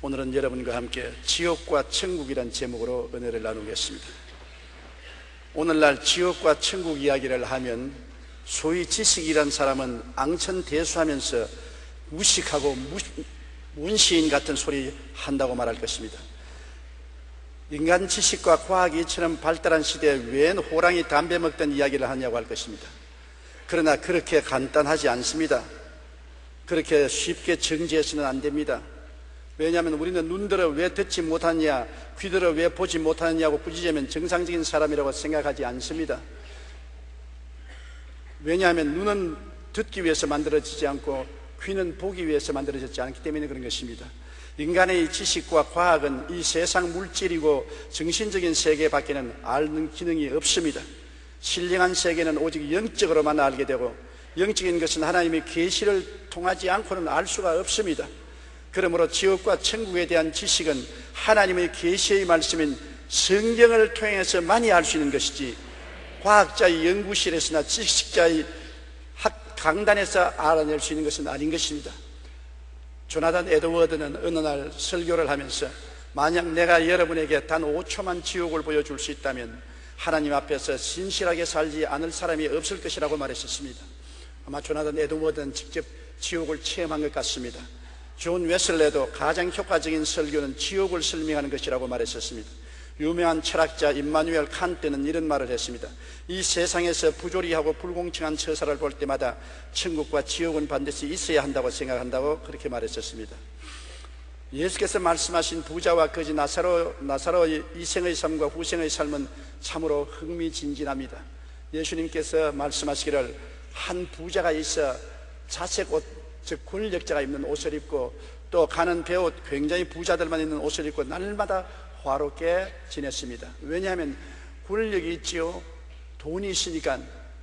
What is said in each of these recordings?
오늘은 여러분과 함께 지옥과 천국이란 제목으로 은혜를 나누겠습니다. 오늘날 지옥과 천국 이야기를 하면 소위 지식이란 사람은 앙천대수하면서 무식하고 문시인 같은 소리 한다고 말할 것입니다. 인간 지식과 과학이 이처럼 발달한 시대에 웬 호랑이 담배 먹던 이야기를 하냐고 할 것입니다. 그러나 그렇게 간단하지 않습니다. 그렇게 쉽게 정지해서는 안 됩니다. 왜냐하면 우리는 눈들어 왜 듣지 못하느냐, 귀들어 왜 보지 못하느냐고 꾸짖으면 정상적인 사람이라고 생각하지 않습니다. 왜냐하면 눈은 듣기 위해서 만들어지지 않고 귀는 보기 위해서 만들어졌지 않기 때문에 그런 것입니다. 인간의 지식과 과학은 이 세상 물질이고 정신적인 세계밖에는 아는 기능이 없습니다. 신령한 세계는 오직 영적으로만 알게 되고, 영적인 것은 하나님의 계시를 통하지 않고는 알 수가 없습니다. 그러므로 지옥과 천국에 대한 지식은 하나님의 계시의 말씀인 성경을 통해서 많이 알 수 있는 것이지, 과학자의 연구실에서나 지식자의 강단에서 알아낼 수 있는 것은 아닌 것입니다. 조나단 에드워드는 어느 날 설교를 하면서 만약 내가 여러분에게 단 5초만 지옥을 보여줄 수 있다면 하나님 앞에서 신실하게 살지 않을 사람이 없을 것이라고 말했었습니다. 아마 조나단 에드워드는 직접 지옥을 체험한 것 같습니다. 존 웨슬레도 가장 효과적인 설교는 지옥을 설명하는 것이라고 말했었습니다. 유명한 철학자 임마누엘 칸트는 이런 말을 했습니다. 이 세상에서 부조리하고 불공평한 처사를 볼 때마다 천국과 지옥은 반드시 있어야 한다고 생각한다고 그렇게 말했었습니다. 예수께서 말씀하신 부자와 거지 나사로의 이생의 삶과 후생의 삶은 참으로 흥미진진합니다. 예수님께서 말씀하시기를 한 부자가 있어 자색 옷, 즉 권력자가 입는 옷을 입고 또 가는 배옷, 굉장히 부자들만 입는 옷을 입고 날마다 화롭게 지냈습니다. 왜냐하면 권력이 있지요, 돈이 있으니까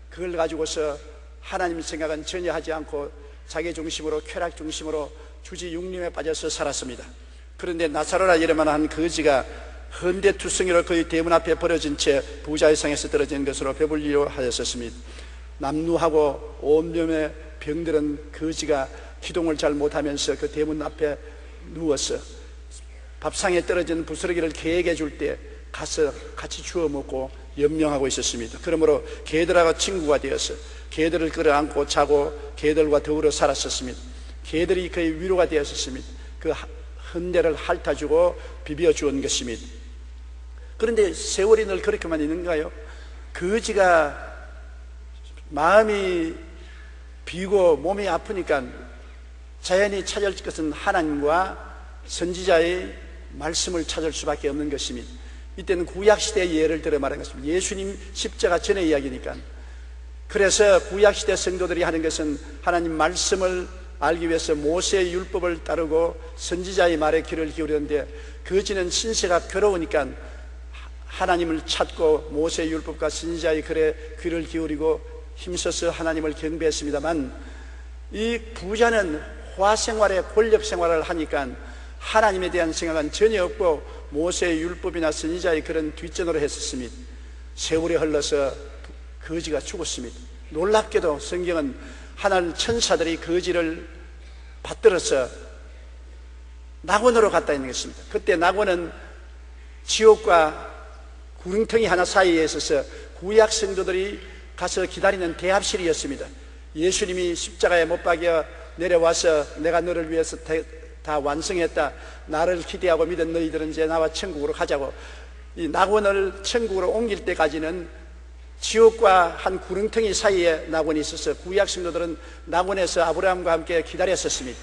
그걸 가지고서 하나님 생각은 전혀 하지 않고 자기 중심으로, 쾌락 중심으로 주지육림에 빠져서 살았습니다. 그런데 나사로라 이름만한 거지가 헌데투성이로 그의 대문 앞에 버려진 채 부자의 상에서 떨어진 것으로 배불리려 하였었습니다. 남루하고 온몸에 병들은 거지가 기동을 잘 못하면서 그 대문 앞에 누워서 밥상에 떨어진 부스러기를 개에게 줄 때 가서 같이 주워 먹고 연명하고 있었습니다. 그러므로 개들하고 친구가 되어서 개들을 끌어안고 자고 개들과 더불어 살았었습니다. 개들이 그의 위로가 되었었습니다. 그 헌대를 핥아주고 비벼주온 것입니다. 그런데 세월이 늘 그렇게만 있는가요? 거지가 마음이 비고 몸이 아프니까 자연히 찾을 것은 하나님과 선지자의 말씀을 찾을 수밖에 없는 것입니다. 이때는 구약시대의 예를 들어 말하는 것입니다. 예수님 십자가 전의 이야기니까. 그래서 구약시대 성도들이 하는 것은 하나님 말씀을 알기 위해서 모세의 율법을 따르고 선지자의 말에 귀를 기울이는데, 거지는 신세가 괴로우니까 하나님을 찾고 모세의 율법과 선지자의 글에 귀를 기울이고 힘써서 하나님을 경배했습니다만, 이 부자는 화생활에 권력 생활을 하니까 하나님에 대한 생각은 전혀 없고 모세의 율법이나 선지자의 그런 뒷전으로 했었습니다. 세월이 흘러서 거지가 죽었습니다. 놀랍게도 성경은 하나님 천사들이 거지를 받들어서 낙원으로 갔다 있는 것입니다. 그때 낙원은 지옥과 구릉텅이 하나 사이에 있어서 구약 성도들이 가서 기다리는 대합실이었습니다. 예수님이 십자가에 못 박여 내려와서 내가 너를 위해서 다 완성했다, 나를 기대하고 믿은 너희들은 이제 나와 천국으로 가자고, 이 낙원을 천국으로 옮길 때까지는 지옥과 한 구릉텅이 사이에 낙원이 있어서 구약 성도들은 낙원에서 아브라함과 함께 기다렸었습니다.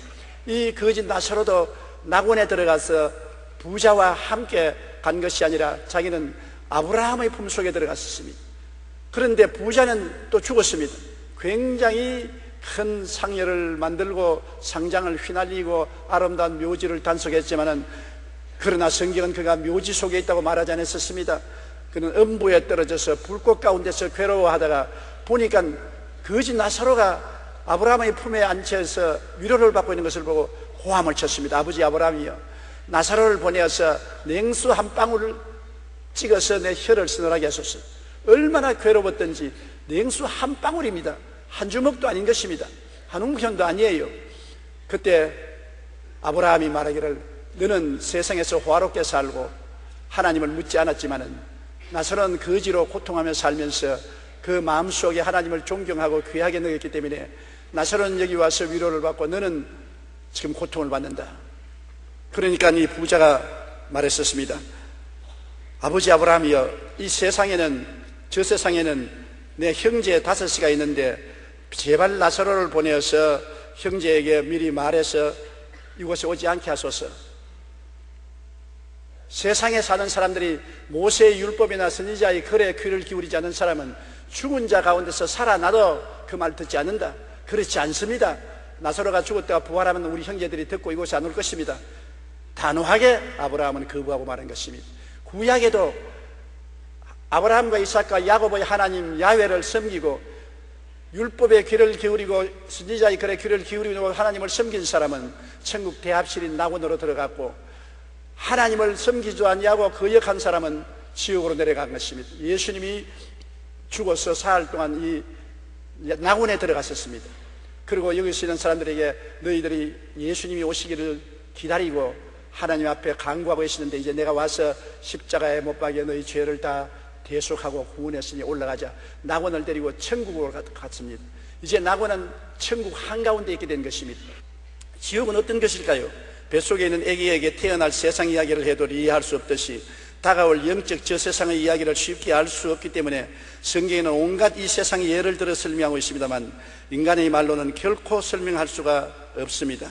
이 거짓 나사로도 낙원에 들어가서 부자와 함께 간 것이 아니라 자기는 아브라함의 품속에 들어갔었습니다. 그런데 부자는 또 죽었습니다. 굉장히 큰 상여를 만들고 상장을 휘날리고 아름다운 묘지를 단속했지만은, 그러나 성경은 그가 묘지 속에 있다고 말하지 않았었습니다. 그는 음부에 떨어져서 불꽃 가운데서 괴로워하다가 보니까 거지 나사로가 아브라함의 품에 앉혀서 위로를 받고 있는 것을 보고 호함을 쳤습니다. 아버지 아브라함이여, 나사로를 보내어서 냉수 한 방울을 찍어서 내 혀를 서늘하게 하소서. 얼마나 괴로웠던지. 냉수 한 방울입니다. 한 주먹도 아닌 것입니다. 한 웅편도 아니에요. 그때 아브라함이 말하기를 너는 세상에서 화롭게 살고 하나님을 묻지 않았지만은 나사로는 거지로 고통하며 살면서 그 마음속에 하나님을 존경하고 귀하게 여겼기 때문에 나사로는 여기 와서 위로를 받고 너는 지금 고통을 받는다. 그러니까 이 부자가 말했었습니다. 아버지 아브라함이여, 이 세상에는, 저 세상에는 내 형제 5가 있는데 제발 나사로를 보내어서 형제에게 미리 말해서 이곳에 오지 않게 하소서. 세상에 사는 사람들이 모세의 율법이나 선지자의 글에 귀를 기울이지 않는 사람은 죽은 자 가운데서 살아나도 그 말 듣지 않는다. 그렇지 않습니다. 나사로가 죽었다가 부활하면 우리 형제들이 듣고 이곳에 안 올 것입니다. 단호하게 아브라함은 거부하고 말한 것입니다. 구약에도 아브라함과 이삭과 야곱의 하나님 야훼를 섬기고 율법의 귀를 기울이고 선지자의 글에 귀를 기울이고 하나님을 섬긴 사람은 천국 대합실인 낙원으로 들어갔고, 하나님을 섬기지 않냐고 거역한 사람은 지옥으로 내려간 것입니다. 예수님이 죽어서 사흘 동안 이 낙원에 들어갔었습니다. 그리고 여기 있는 사람들에게 너희들이 예수님이 오시기를 기다리고 하나님 앞에 간구하고 계시는데 이제 내가 와서 십자가에 못 박여 너희 죄를 다 대속하고 구원했으니 올라가자. 낙원을 데리고 천국으로 갔습니다. 이제 낙원은 천국 한가운데 있게 된 것입니다. 지옥은 어떤 것일까요? 뱃속에 있는 아기에게 태어날 세상 이야기를 해도 이해할 수 없듯이 다가올 영적 저 세상의 이야기를 쉽게 알 수 없기 때문에 성경에는 온갖 이 세상의 예를 들어 설명하고 있습니다만 인간의 말로는 결코 설명할 수가 없습니다.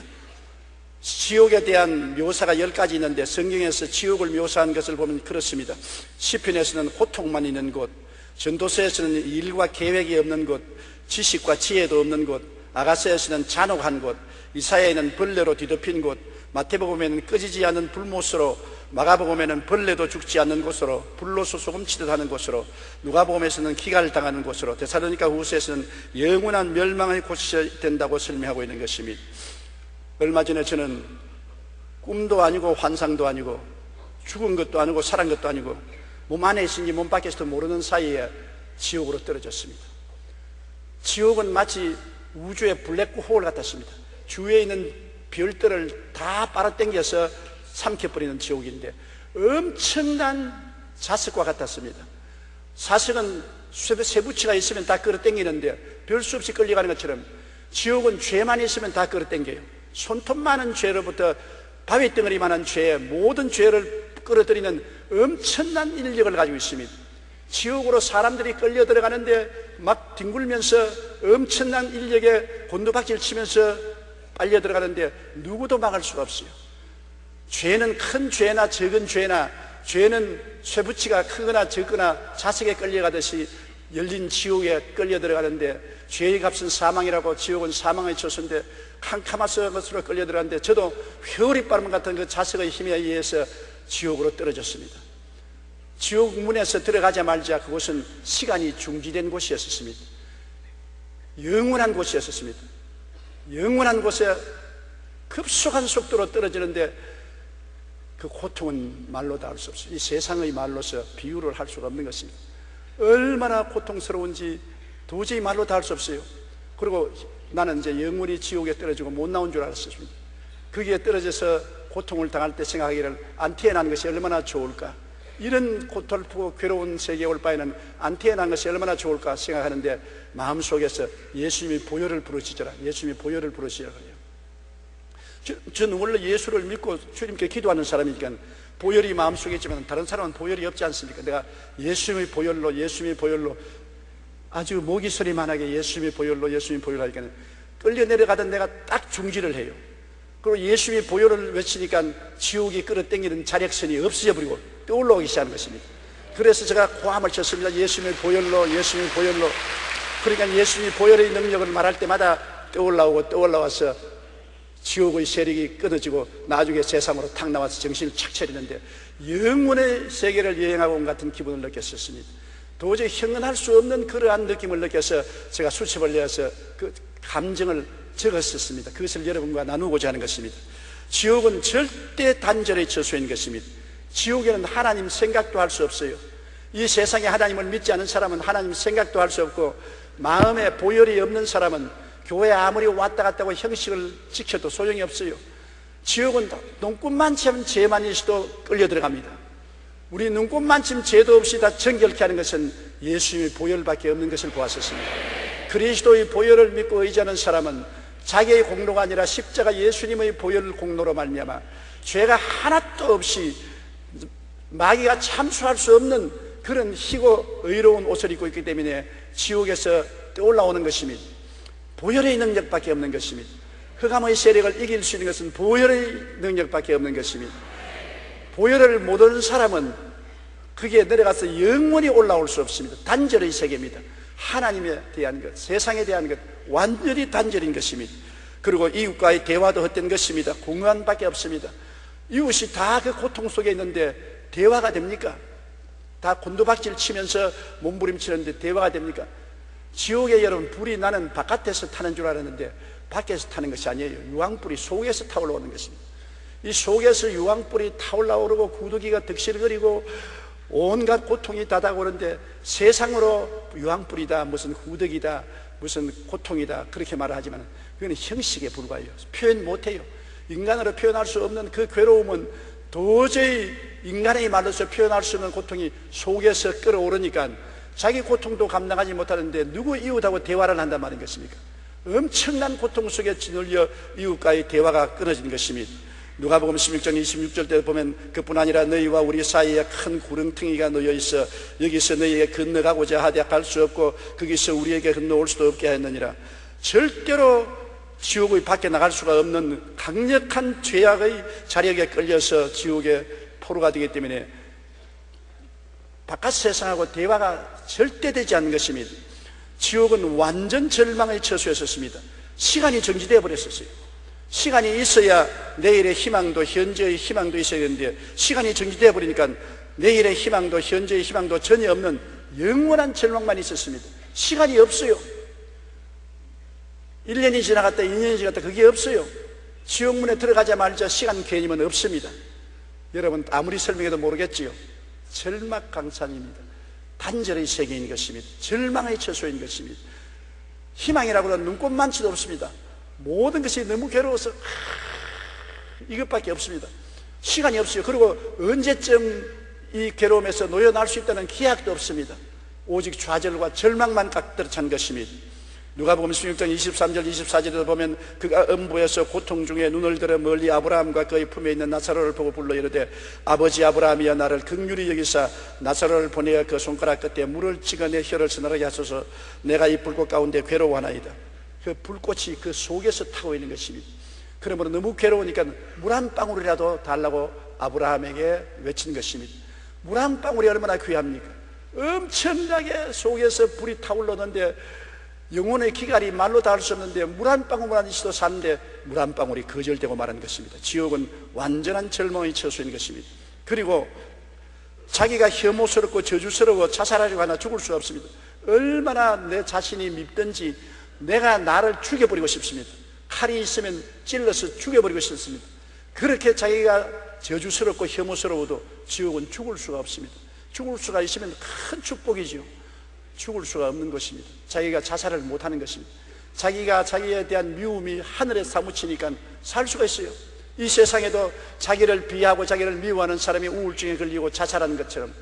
지옥에 대한 묘사가 10가지 있는데 성경에서 지옥을 묘사한 것을 보면 그렇습니다. 시편에서는 고통만 있는 곳, 전도서에서는 일과 계획이 없는 곳, 지식과 지혜도 없는 곳, 아가서에서는 잔혹한 곳, 이사야에는 벌레로 뒤덮인 곳, 마태복음에는 꺼지지 않는 불못으로, 마가복음에는 벌레도 죽지 않는 곳으로, 불로 소금치듯 하는 곳으로, 누가복음에서는 기갈을 당하는 곳으로, 데살로니가 후서에서는 영원한 멸망의 곳이 된다고 설명하고 있는 것입니다. 얼마 전에 저는 꿈도 아니고 환상도 아니고 죽은 것도 아니고 살은 것도 아니고 몸 안에 있는지 몸 밖에서도 모르는 사이에 지옥으로 떨어졌습니다. 지옥은 마치 우주의 블랙홀 같았습니다. 주위에 있는 별들을 다 빨아당겨서 삼켜버리는 지옥인데 엄청난 자석과 같았습니다. 사석은 쇠붙이가 있으면 다 끌어당기는데 별 수 없이 끌려가는 것처럼 지옥은 죄만 있으면 다 끌어당겨요. 손톱 많은 죄로부터 바위덩어리만한 죄, 모든 죄를 끌어들이는 엄청난 인력을 가지고 있습니다. 지옥으로 사람들이 끌려 들어가는데 막 뒹굴면서 엄청난 인력에 곤두박질 치면서 빨려 들어가는데 누구도 막을 수가 없어요. 죄는 큰 죄나 적은 죄나, 죄는 쇠붙이가 크거나 적거나 자석에 끌려가듯이 열린 지옥에 끌려 들어가는데 죄의 값은 사망이라고 지옥은 사망의 처소인데 캄캄한 것으로 끌려 들어가는데 저도 회오리 바람 같은 그 자석의 힘에 의해서 지옥으로 떨어졌습니다. 지옥 문에서 들어가자마자 그곳은 시간이 중지된 곳이었습니다. 영원한 곳이었습니다. 영원한 곳에 급속한 속도로 떨어지는데 그 고통은 말로 다 할 수 없어요. 이 세상의 말로서 비유를 할 수가 없는 것입니다. 얼마나 고통스러운지 도저히 말로 다 할 수 없어요. 그리고 나는 이제 영원히 지옥에 떨어지고 못 나온 줄 알았습니다. 거기에 떨어져서 고통을 당할 때 생각하기를 안 태어난 것이 얼마나 좋을까, 이런 고통스럽고 괴로운 세계에 올 바에는 안 태어난 것이 얼마나 좋을까 생각하는데 마음속에서 예수님이 보혈을 부르시더라, 예수님이 보혈을 부르시더라 그래요. 저는 원래 예수를 믿고 주님께 기도하는 사람이니까 보혈이 마음속에 있지만 다른 사람은 보혈이 없지 않습니까? 내가 예수님의 보혈로 아주 모기 소리만하게 예수님의 보혈로 하니까 끌려 내려가던 내가 딱 중지를 해요. 그리고 예수님의 보혈을 외치니까 지옥이 끌어당기는 자력선이 없어져 버리고 떠올라오기 시작하는 것입니다. 그래서 제가 고함을 쳤습니다. 예수님의 보혈로. 그러니까 예수님의 보혈의 능력을 말할 때마다 떠올라와서 지옥의 세력이 끊어지고 나중에 세상으로 탁 나와서 정신을 착 차리는데 영원의 세계를 여행하고 온 같은 기분을 느꼈었습니다. 도저히 형언할 수 없는 그러한 느낌을 느껴서 제가 수첩을 내어서 그 감정을 적었었습니다. 그것을 여러분과 나누고자 하는 것입니다. 지옥은 절대 단절의 처소인 것입니다. 지옥에는 하나님 생각도 할 수 없어요. 이 세상에 하나님을 믿지 않은 사람은 하나님 생각도 할 수 없고, 마음에 보혈이 없는 사람은 교회 아무리 왔다 갔다 하고 형식을 지켜도 소용이 없어요. 지옥은 눈꽃만큼 죄만 있어도 끌려 들어갑니다. 우리 눈꽃만큼 죄도 없이 다 정결케 하는 것은 예수님의 보혈밖에 없는 것을 보았었습니다. 그리스도의 보혈을 믿고 의지하는 사람은 자기의 공로가 아니라 십자가 예수님의 보혈 공로로 말미암아 죄가 하나도 없이 마귀가 참수할 수 없는 그런 희고 의로운 옷을 입고 있기 때문에 지옥에서 떠올라오는 것입니다. 보혈의 능력밖에 없는 것입니다. 흑암의 세력을 이길 수 있는 것은 보혈의 능력밖에 없는 것입니다. 보혈을 못 얻는 사람은 그게 내려가서 영원히 올라올 수 없습니다. 단절의 세계입니다. 하나님에 대한 것, 세상에 대한 것, 완전히 단절인 것입니다. 그리고 이웃과의 대화도 헛된 것입니다. 공허함밖에 없습니다. 이웃이 다 그 고통 속에 있는데 대화가 됩니까? 다 곤두박질 치면서 몸부림치는데 대화가 됩니까? 지옥에 여러분 불이 나는 바깥에서 타는 줄 알았는데 밖에서 타는 것이 아니에요. 유황불이 속에서 타올라오는 것입니다. 이 속에서 유황불이 타올라오르고 구더기가 득실거리고 온갖 고통이 다가오는데 세상으로 유황불이다, 무슨 후덕이다, 무슨 고통이다 그렇게 말을 하지만 그건 형식에 불과해요. 표현 못해요. 인간으로 표현할 수 없는 그 괴로움은 도저히 인간의 말로서 표현할 수 없는 고통이 속에서 끌어오르니까 자기 고통도 감당하지 못하는데 누구 이웃하고 대화를 한단 말인 것입니까? 엄청난 고통 속에 짓눌려 이웃과의 대화가 끊어진 것입니다. 누가복음 16장 26절 때 보면 그뿐 아니라 너희와 우리 사이에 큰 구렁텅이가 놓여 있어 여기서 너희에게 건너가고자 하되 갈 수 없고 거기서 우리에게 건너올 수도 없게 하였느니라. 절대로 지옥의 밖에 나갈 수가 없는 강력한 죄악의 자력에 끌려서 지옥의 포로가 되기 때문에 바깥 세상하고 대화가 절대 되지 않는 것입니다. 지옥은 완전 절망의 처소였었습니다. 시간이 정지되어 버렸었어요. 시간이 있어야 내일의 희망도 현재의 희망도 있어야 되는데 시간이 정지되어 버리니까 내일의 희망도 현재의 희망도 전혀 없는 영원한 절망만 있었습니다. 시간이 없어요. 1년이 지나갔다 2년이 지나갔다 그게 없어요. 지옥문에 들어가자마자 시간 개념은 없습니다. 여러분 아무리 설명해도 모르겠지요. 절망강산입니다. 단절의 세계인 것입니다. 절망의 처소인 것입니다. 희망이라고는 눈꽃만치도 없습니다. 모든 것이 너무 괴로워서 이것밖에 없습니다. 시간이 없어요. 그리고 언제쯤 이 괴로움에서 놓여날 수 있다는 기약도 없습니다. 오직 좌절과 절망만 가득 찬 것입니다. 누가복음 16장 23절 24절에도 보면 그가 음부에서 고통 중에 눈을 들어 멀리 아브라함과 그의 품에 있는 나사로를 보고 불러 이르되 아버지 아브라함이여 나를 긍휼히 여기사 나사로를 보내어 그 손가락 끝에 물을 찍어 내 혀를 서늘하게 하소서 내가 이 불꽃 가운데 괴로워하나이다. 그 불꽃이 그 속에서 타고 있는 것입니다. 그러므로 너무 괴로우니까 물 한 방울이라도 달라고 아브라함에게 외친 것입니다. 물 한 방울이 얼마나 귀합니까? 엄청나게 속에서 불이 타올랐는데 영혼의 기갈이 말로 닿을 수 없는데 물 한 방울만 있어도 사는데 물 한 방울이 거절되고 말하는 것입니다. 지옥은 완전한 절망의 처소인 것입니다. 그리고 자기가 혐오스럽고 저주스러워 자살하려고 하나 죽을 수 없습니다. 얼마나 내 자신이 밉든지 내가 나를 죽여버리고 싶습니다. 칼이 있으면 찔러서 죽여버리고 싶습니다. 그렇게 자기가 저주스럽고 혐오스러워도 지옥은 죽을 수가 없습니다. 죽을 수가 있으면 큰 축복이지요. 죽을 수가 없는 것입니다. 자기가 자살을 못하는 것입니다. 자기가 자기에 대한 미움이 하늘에 사무치니까 살 수가 있어요. 이 세상에도 자기를 비하고 자기를 미워하는 사람이 우울증에 걸리고 자살하는 것처럼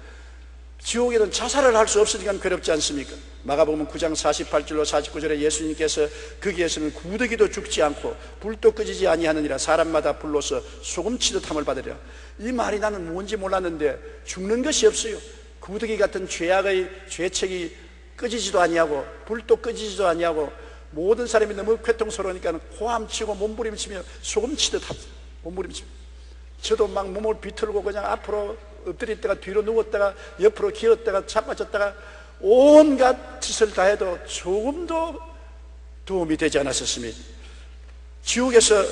지옥에는 자살을 할 수 없으니까 괴롭지 않습니까? 마가복음 9장 48절로 49절에 예수님께서 거기에서는 구더기도 죽지 않고 불도 꺼지지 아니하느니라 사람마다 불로서 소금치듯 함을 받으리라. 이 말이 나는 뭔지 몰랐는데 죽는 것이 없어요. 구더기 같은 죄악의 죄책이 꺼지지도 아니하고 불도 꺼지지도 아니하고 모든 사람이 너무 괴통스러우니까 호함치고 몸부림치며 소금치듯 몸부림치며 저도 막 몸을 비틀고 그냥 앞으로 엎드렸다가 뒤로 누웠다가 옆으로 기었다가 자빠졌다가 온갖 짓을 다 해도 조금도 도움이 되지 않았었습니다. 지옥에서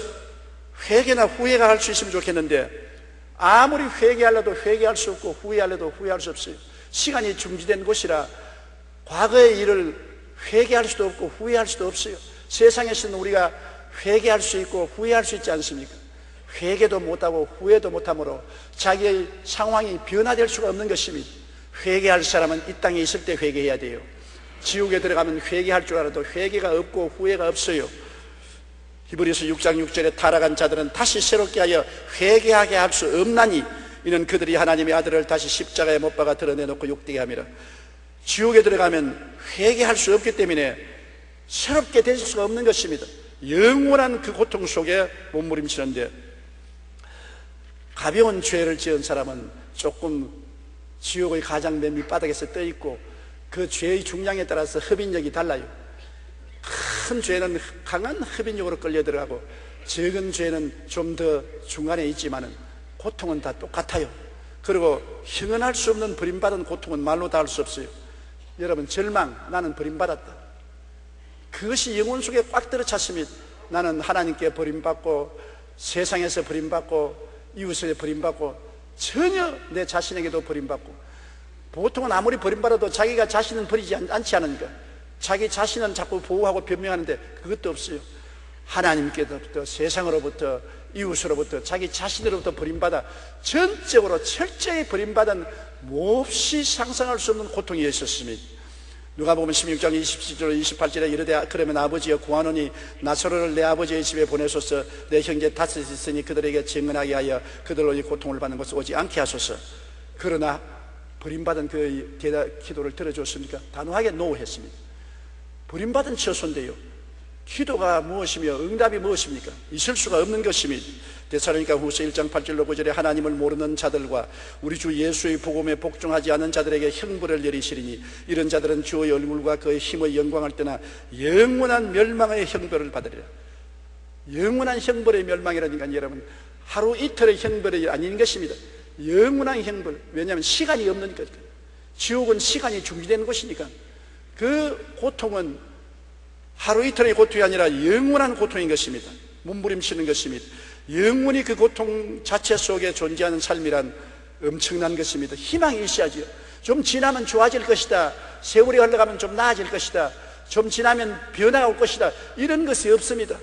회개나 후회가 할 수 있으면 좋겠는데 아무리 회개하려도 회개할 수 없고 후회하려도 후회할 수 없어요. 시간이 중지된 곳이라 과거의 일을 회개할 수도 없고 후회할 수도 없어요. 세상에서는 우리가 회개할 수 있고 후회할 수 있지 않습니까? 회개도 못하고 후회도 못하므로 자기의 상황이 변화될 수가 없는 것입니다. 회개할 사람은 이 땅에 있을 때 회개해야 돼요. 지옥에 들어가면 회개할 줄 알아도 회개가 없고 후회가 없어요. 히브리서 6장 6절에 타락한 자들은 다시 새롭게 하여 회개하게 할 수 없나니 이는 그들이 하나님의 아들을 다시 십자가에 못 박아 드러내놓고 욕되게 함이라. 지옥에 들어가면 회개할 수 없기 때문에 새롭게 되실 수가 없는 것입니다. 영원한 그 고통 속에 몸부림치는데, 가벼운 죄를 지은 사람은 조금 지옥의 가장 맨 밑바닥에서 떠 있고 그 죄의 중량에 따라서 흡인력이 달라요. 큰 죄는 강한 흡인력으로 끌려 들어가고 적은 죄는 좀 더 중간에 있지만은 고통은 다 똑같아요. 그리고 형언할 수 없는 버림받은 고통은 말로 다 할 수 없어요. 여러분, 절망, 나는 버림받았다, 그것이 영혼 속에 꽉 들어찼습니다. 나는 하나님께 버림받고 세상에서 버림받고 이웃에 버림받고 전혀 내 자신에게도 버림받고, 보통은 아무리 버림받아도 자기가 자신은 버리지 않지 않으니까 자기 자신은 자꾸 보호하고 변명하는데 그것도 없어요. 하나님께로부터, 세상으로부터, 이웃으로부터, 자기 자신으로부터 버림받아 전적으로 철저히 버림받은 몹시 상상할 수 없는 고통이 있었습니다. 누가복음 16장 27절 28절에 이르되 그러면 아버지여 구하노니 나사로를 내 아버지의 집에 보내소서. 내 형제 다섯이 있으니 그들에게 증언하게 하여 그들로 이 고통을 받는 것을 오지 않게 하소서. 그러나 버림받은 그 기도를 들어줬습니까? 단호하게 노했습니다. 버림받은 처소인데요, 기도가 무엇이며 응답이 무엇입니까? 있을 수가 없는 것입니다. 데살로니가 후서 1장 8절로 9절에 하나님을 모르는 자들과 우리 주 예수의 복음에 복종하지 않은 자들에게 형벌을 내리시리니 이런 자들은 주의 얼굴과 그의 힘의 영광을 떠나 영원한 멸망의 형벌을 받으리라. 영원한 형벌의 멸망이라니까 여러분, 하루 이틀의 형벌이 아닌 것입니다. 영원한 형벌. 왜냐하면 시간이 없는 거니까. 지옥은 시간이 중지되는 곳이니까. 그 고통은 하루 이틀의 고통이 아니라 영원한 고통인 것입니다. 몸부림치는 것입니다. 영원히 그 고통 자체 속에 존재하는 삶이란 엄청난 것입니다. 희망이 있어야지요. 좀 지나면 좋아질 것이다, 세월이 흘러가면 좀 나아질 것이다, 좀 지나면 변화가 올 것이다, 이런 것이 없습니다.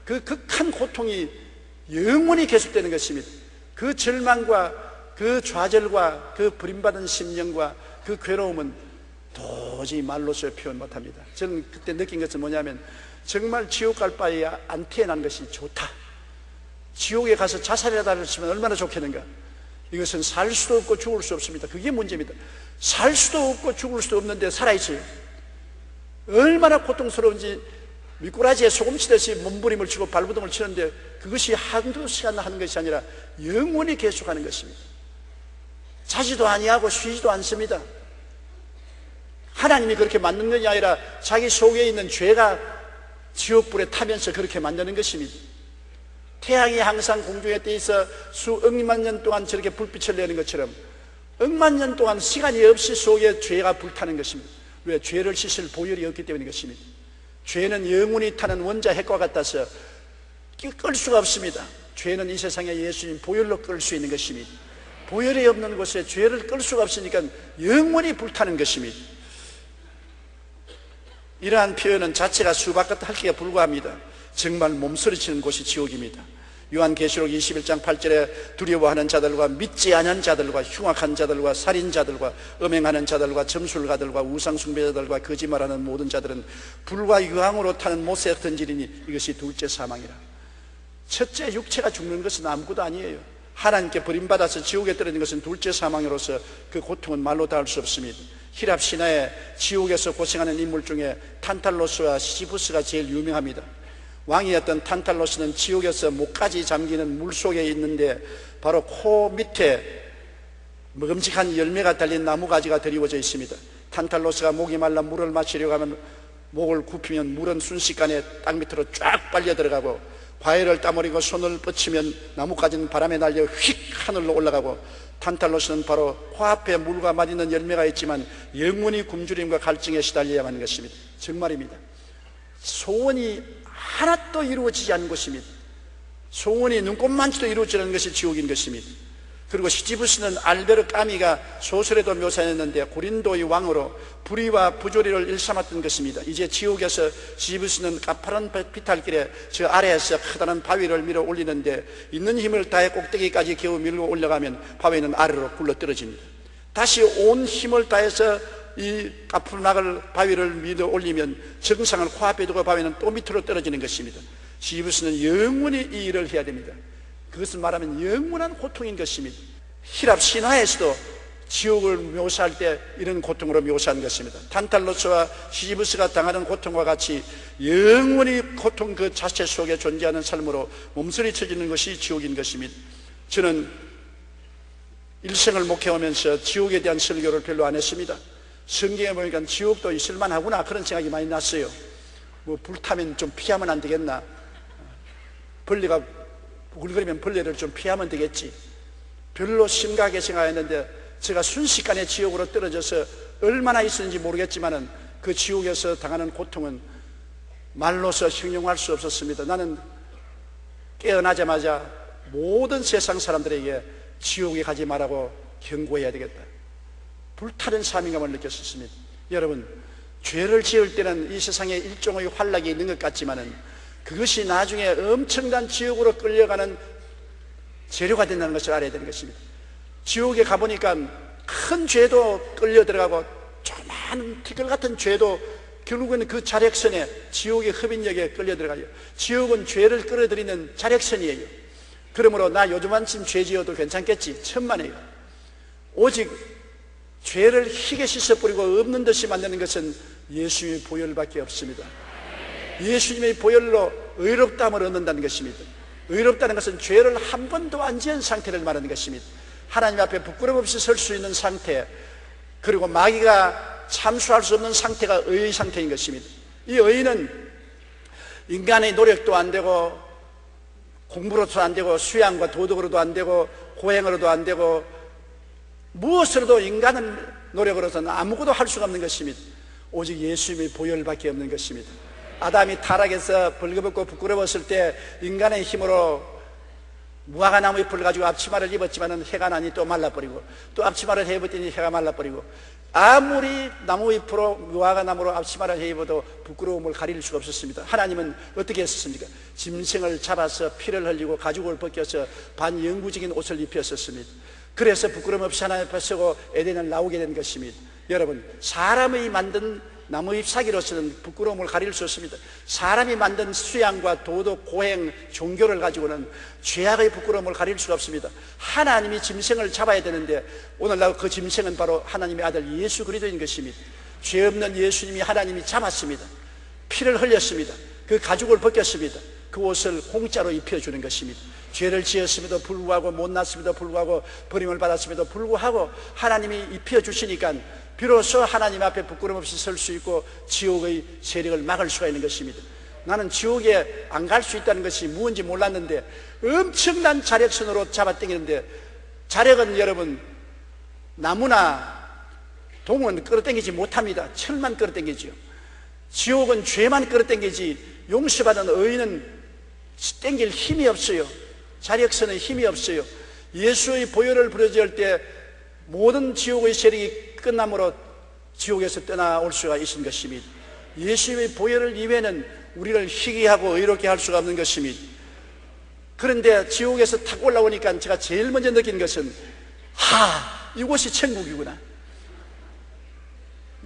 그 극한 고통이 영원히 계속되는 것입니다. 그 절망과 그 좌절과 그 버림받은 심령과 그 괴로움은 도저히 말로서 표현 못합니다. 저는 그때 느낀 것은 뭐냐면, 정말 지옥 갈 바에 안 태어난 것이 좋다. 지옥에 가서 자살이라도 했으면 얼마나 좋겠는가. 이것은 살 수도 없고 죽을 수 없습니다. 그게 문제입니다. 살 수도 없고 죽을 수도 없는데 살아있어요. 얼마나 고통스러운지. 미꾸라지에 소금 치듯이 몸부림을 치고 발부둥을 치는데 그것이 한두 시간 하는 것이 아니라 영원히 계속하는 것입니다. 자지도 아니하고 쉬지도 않습니다. 하나님이 그렇게 만든 것이 아니라 자기 속에 있는 죄가 지옥불에 타면서 그렇게 만드는 것입니다. 태양이 항상 공중에 떠 있어 수억만 년 동안 저렇게 불빛을 내는 것처럼 억만 년 동안 시간이 없이 속에 죄가 불타는 것입니다. 왜? 죄를 씻을 보혈이 없기 때문인 것입니다. 죄는 영원히 타는 원자 핵과 같아서 끌 수가 없습니다. 죄는 이 세상에 예수님 보혈로 끌 수 있는 것입니다. 보혈이 없는 곳에 죄를 끌 수가 없으니까 영원히 불타는 것입니다. 이러한 표현은 자체가 수박같다 할기에 불과합니다. 정말 몸서리치는 곳이 지옥입니다. 요한계시록 21장 8절에 두려워하는 자들과 믿지 않은 자들과 흉악한 자들과 살인자들과 음행하는 자들과 점술가들과 우상숭배자들과 거짓말하는 모든 자들은 불과 유황으로 타는 못에 던지리니 이것이 둘째 사망이라. 첫째 육체가 죽는 것은 아무것도 아니에요. 하나님께 버림받아서 지옥에 떨어진 것은 둘째 사망으로서 그 고통은 말로 다 할 수 없습니다. 히랍 신화에 지옥에서 고생하는 인물 중에 탄탈로스와 시지부스가 제일 유명합니다. 왕이었던 탄탈로스는 지옥에서 목까지 잠기는 물속에 있는데 바로 코 밑에 먹음직한 열매가 달린 나무가지가 드리워져 있습니다. 탄탈로스가 목이 말라 물을 마시려고 하면 목을 굽히면 물은 순식간에 땅 밑으로 쫙 빨려 들어가고, 과일을 따버리고 손을 뻗치면 나뭇가지는 바람에 날려 휙 하늘로 올라가고, 탄탈로스는 바로 코앞에 물과 맛있는 열매가 있지만 영원히 굶주림과 갈증에 시달려야 하는 것입니다. 정말입니다. 소원이 하나도 이루어지지 않은 것입니다. 소원이 눈꼽만치도 이루어지지 않은 것이 지옥인 것입니다. 그리고 시지부스는 알베르 까미가 소설에도 묘사했는데 고린도의 왕으로 불의와 부조리를 일삼았던 것입니다. 이제 지옥에서 시지부스는 가파른 비탈길에 저 아래에서 커다란 바위를 밀어 올리는데 있는 힘을 다해 꼭대기까지 겨우 밀고 올라가면 바위는 아래로 굴러 떨어집니다. 다시 온 힘을 다해서 이 가푸막을 바위를 밀어 올리면 정상을 코앞에 두고 바위는 또 밑으로 떨어지는 것입니다. 시지부스는 영원히 이 일을 해야 됩니다. 그것을 말하면 영원한 고통인 것입니다. 히랍 신화에서도 지옥을 묘사할 때 이런 고통으로 묘사한 것입니다. 탄탈로스와 시지부스가 당하는 고통과 같이 영원히 고통 그 자체 속에 존재하는 삶으로 몸서리쳐지는 것이 지옥인 것입니다. 저는 일생을 목회하면서 지옥에 대한 설교를 별로 안 했습니다. 성경에 보니까 지옥도 있을만 하구나 그런 생각이 많이 났어요. 뭐 불타면 좀 피하면 안 되겠나, 벌레가 우글거리면 벌레를 좀 피하면 되겠지, 별로 심각하게 생각했는데 제가 순식간에 지옥으로 떨어져서 얼마나 있었는지 모르겠지만 그 지옥에서 당하는 고통은 말로서 형용할 수 없었습니다. 나는 깨어나자마자 모든 세상 사람들에게 지옥에 가지 말라고 경고해야 되겠다, 불타는 사명감을 느꼈었습니다. 여러분, 죄를 지을 때는 이 세상에 일종의 환락이 있는 것 같지만은 그것이 나중에 엄청난 지옥으로 끌려가는 재료가 된다는 것을 알아야 되는 것입니다. 지옥에 가보니까 큰 죄도 끌려 들어가고 조그마한 티끌 같은 죄도 결국은 그 자력선에, 지옥의 흡인력에 끌려 들어가요. 지옥은 죄를 끌어들이는 자력선이에요. 그러므로 나 요즘 한쯤 죄 지어도 괜찮겠지, 천만에요. 오직 죄를 희게 씻어버리고 없는 듯이 만드는 것은 예수님의 보혈밖에 없습니다. 예수님의 보혈로 의롭다함을 얻는다는 것입니다. 의롭다는 것은 죄를 한 번도 안 지은 상태를 말하는 것입니다. 하나님 앞에 부끄럼 없이 설 수 있는 상태, 그리고 마귀가 참수할 수 없는 상태가 의의 상태인 것입니다. 이 의는 인간의 노력도 안 되고 공부로도 안 되고 수양과 도덕으로도 안 되고 고행으로도 안 되고 무엇으로도 인간의 노력으로서는 아무것도 할 수가 없는 것입니다. 오직 예수님의 보혈밖에 없는 것입니다. 아담이 타락해서 벌거벗고 부끄러웠을 때 인간의 힘으로 무화과 나무 잎을 가지고 앞치마를 입었지만 해가 나니 또 말라버리고, 또 앞치마를 해입었더니 해가 말라버리고, 아무리 나무 잎으로 무화과 나무로 앞치마를 해입어도 부끄러움을 가릴 수가 없었습니다. 하나님은 어떻게 했었습니까? 짐승을 잡아서 피를 흘리고 가죽을 벗겨서 반영구적인 옷을 입혔었습니다. 그래서 부끄럼 없이 하나님 앞에 서고 에덴을 나오게 된 것입니다. 여러분, 사람이 만든 나무 잎사귀로서는 부끄러움을 가릴 수 없습니다. 사람이 만든 수양과 도덕, 고행, 종교를 가지고는 죄악의 부끄러움을 가릴 수가 없습니다. 하나님이 짐승을 잡아야 되는데 오늘날 그 짐승은 바로 하나님의 아들 예수 그리스도인 것입니다. 죄 없는 예수님이 하나님이 잡았습니다. 피를 흘렸습니다. 그 가죽을 벗겼습니다. 그 옷을 공짜로 입혀주는 것입니다. 죄를 지었음에도 불구하고, 못났음에도 불구하고, 버림을 받았음에도 불구하고 하나님이 입혀주시니까 비로소 하나님 앞에 부끄럼 없이 설 수 있고 지옥의 세력을 막을 수가 있는 것입니다. 나는 지옥에 안 갈 수 있다는 것이 무엇인지 몰랐는데 엄청난 자력선으로 잡아당기는데, 자력은 여러분 나무나 동은 끌어당기지 못합니다. 철만 끌어당기지요. 지옥은 죄만 끌어당기지 용서받은 의인은 당길 힘이 없어요. 자력선의 힘이 없어요. 예수의 보혈을 부려질 때 모든 지옥의 세력이 끝남으로 지옥에서 떠나올 수가 있는 것입니다. 예수의 보혈을 이외에는 우리를 희귀 하고 의롭게 할 수가 없는 것입니다. 그런데 지옥에서 탁 올라오니까 제가 제일 먼저 느낀 것은 이곳이 천국이구나.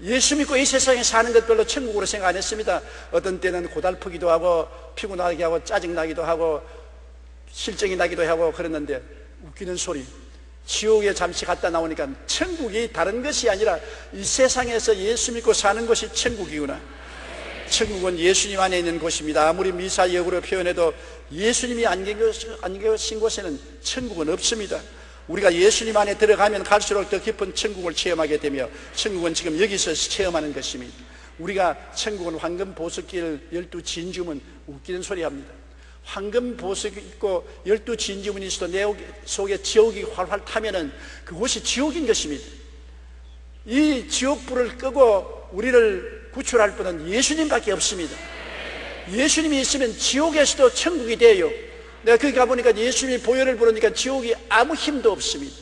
예수 믿고 이 세상에 사는 것 별로 천국으로 생각 안 했습니다. 어떤 때는 고달프기도 하고 피곤하게 하고 짜증나기도 하고 실정이 나기도 하고 그랬는데, 웃기는 소리, 지옥에 잠시 갔다 나오니까 천국이 다른 것이 아니라 이 세상에서 예수 믿고 사는 것이 천국이구나. 천국은 예수님 안에 있는 곳입니다. 아무리 미사역으로 표현해도 예수님이 안 계신 곳에는 천국은 없습니다. 우리가 예수님 안에 들어가면 갈수록 더 깊은 천국을 체험하게 되며, 천국은 지금 여기서 체험하는 것입니다. 우리가 천국은 황금 보석길 12진주문, 웃기는 소리 합니다. 황금 보석이 있고 12진주문이 있어도 내 속에 지옥이 활활 타면은 그곳이 지옥인 것입니다. 이 지옥불을 끄고 우리를 구출할 분은 예수님밖에 없습니다. 예수님이 있으면 지옥에서도 천국이 돼요. 내가 거기 가보니까 예수님이 보혈을 부르니까 지옥이 아무 힘도 없습니다.